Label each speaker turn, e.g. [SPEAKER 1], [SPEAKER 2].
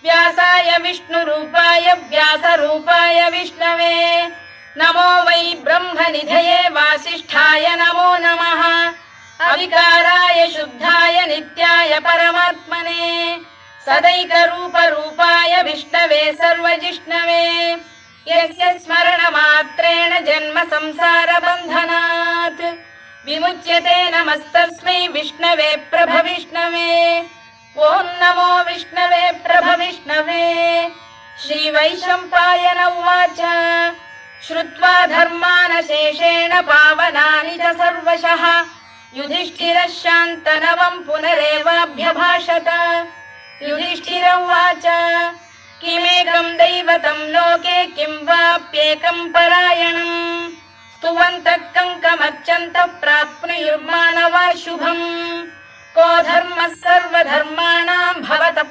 [SPEAKER 1] व्यासाय विष्णुरूपाय व्यासरूपाय विष्णवे नमो वै ब्रह्मनिधये वासिष्ठाय नमो नमः अविकाराय शुद्धाय नित्याय परमात्मने सदैकरूपरूपाय विष्णवे सर्वजिष्णवे यस्य स्मरणमात्रेण जन्म संसारबन्धनात् विमुच्यते नमस्तस्मै विष्णवे प्रभविष्णवे ॐ नमो विष्णवे प्रभविष्णवे श्रीवैशम्पायन उवाच श्रुत्वा धर्मानशेषेण पावनानि च सर्वशः युधिष्ठिरः शान्तनवम् पुनरेवाभ्यभाषत युधिष्ठिर उवाच किमेकम् दैवतम् लोके किं वाप्येकम् परायणम् स्तुवन्तः कङ्कमर्चन्तः प्राप्नुयुर्मानवा शुभम् को धर्मः सर्वधर्माणाम् भवतः